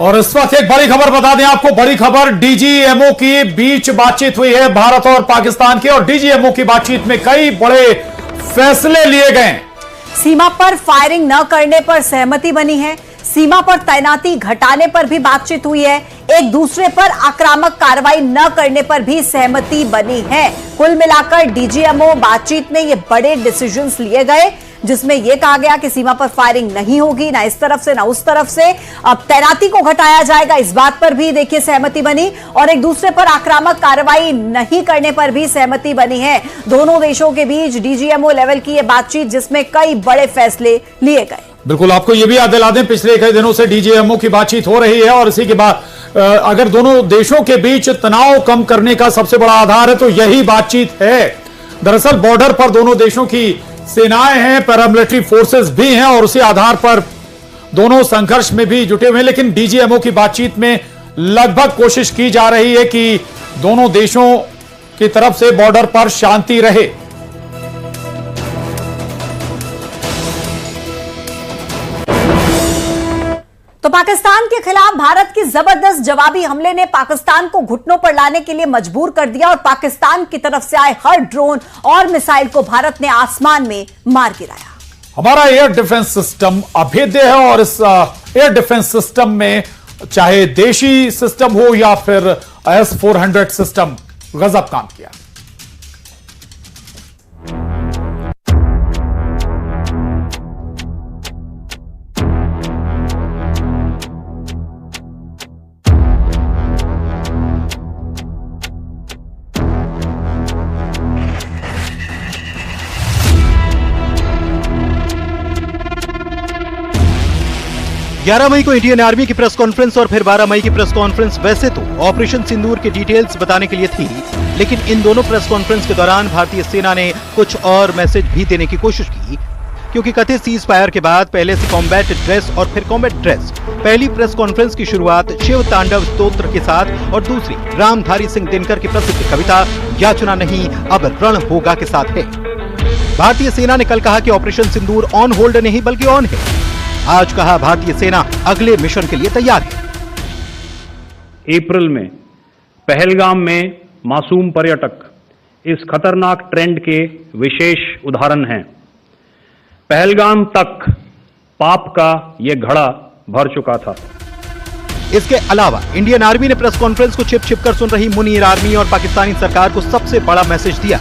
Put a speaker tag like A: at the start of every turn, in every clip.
A: और इस वक्त एक बड़ी खबर बता दें आपको, बड़ी खबर डीजीएमओ की बीच बातचीत हुई है भारत और पाकिस्तान की, और डीजीएमओ की बातचीत में कई बड़े फैसले लिए गए।
B: सीमा पर फायरिंग न करने पर सहमति बनी है, सीमा पर तैनाती घटाने पर भी बातचीत हुई है, एक दूसरे पर आक्रामक कार्रवाई न करने पर भी सहमति बनी है। कुल मिलाकर डीजीएमओ बातचीत में ये बड़े डिसीजंस लिए गए, जिसमें यह कहा गया कि सीमा पर फायरिंग नहीं होगी, ना इस तरफ से ना उस तरफ से। अब तैनाती को घटाया जाएगा, इस बात पर भी देखिए सहमति बनी, और एक दूसरे पर आक्रामक कार्रवाई नहीं करने पर भी सहमति बनी है। दोनों देशों के बीच डीजीएमओ लेवल की यह बातचीत, जिसमें कई बड़े फैसले लिए गए।
A: बिल्कुल, आपको यह भी याद दिला दें, पिछले कई दिनों से डीजीएमओ की बातचीत हो रही है, और इसी के बाद अगर दोनों देशों के बीच तनाव कम करने का सबसे बड़ा आधार है तो यही बातचीत है। दरअसल बॉर्डर पर दोनों देशों की सेनाएं हैं, पैरामिलिट्री फोर्सेस भी हैं, और उसी आधार पर दोनों संघर्ष में भी जुटे हुए हैं। लेकिन डीजीएमओ की बातचीत में लगभग कोशिश की जा रही है कि दोनों देशों की तरफ से बॉर्डर पर शांति रहे।
B: तो पाकिस्तान के खिलाफ भारत की जबरदस्त जवाबी हमले ने पाकिस्तान को घुटनों पर लाने के लिए मजबूर कर दिया, और पाकिस्तान की तरफ से आए हर ड्रोन और मिसाइल को भारत ने आसमान में मार गिराया।
A: हमारा एयर डिफेंस सिस्टम अभेद्य है, और इस एयर डिफेंस सिस्टम में चाहे देशी सिस्टम हो या फिर S-400 सिस्टम, गजब काम किया।
C: ग्यारह मई को इंडियन आर्मी की प्रेस कॉन्फ्रेंस और फिर 12 मई की प्रेस कॉन्फ्रेंस वैसे तो ऑपरेशन सिंदूर के डिटेल्स बताने के लिए थी, लेकिन इन दोनों प्रेस कॉन्फ्रेंस के दौरान भारतीय सेना ने कुछ और मैसेज भी देने की कोशिश की, क्योंकि कथित सीज फायर के बाद पहले से कॉम्बैट ड्रेस और फिर कॉम्बैट ड्रेस। पहली प्रेस कॉन्फ्रेंस की शुरुआत शिव तांडव स्तोत्र के साथ और दूसरी रामधारी सिंह दिनकर की प्रसिद्ध कविता याचना नहीं अब रण होगा के साथ है। भारतीय सेना ने कल कहा कि ऑपरेशन सिंदूर ऑन होल्ड नहीं बल्कि ऑन है। आज कहा भारतीय सेना अगले मिशन के लिए तैयार है।
D: अप्रैल में पहलगाम में मासूम पर्यटक इस खतरनाक ट्रेंड के विशेष उदाहरण हैं। पहलगाम तक पाप का यह घड़ा भर चुका था।
C: इसके अलावा इंडियन आर्मी ने प्रेस कॉन्फ्रेंस को छिप कर सुन रही मुनीर आर्मी और पाकिस्तानी सरकार को सबसे बड़ा मैसेज दिया।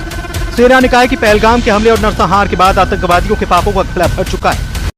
C: सेना ने कहा कि पहलगाम के हमले और नरसंहार के बाद आतंकवादियों के पापों का घड़ा भर चुका है।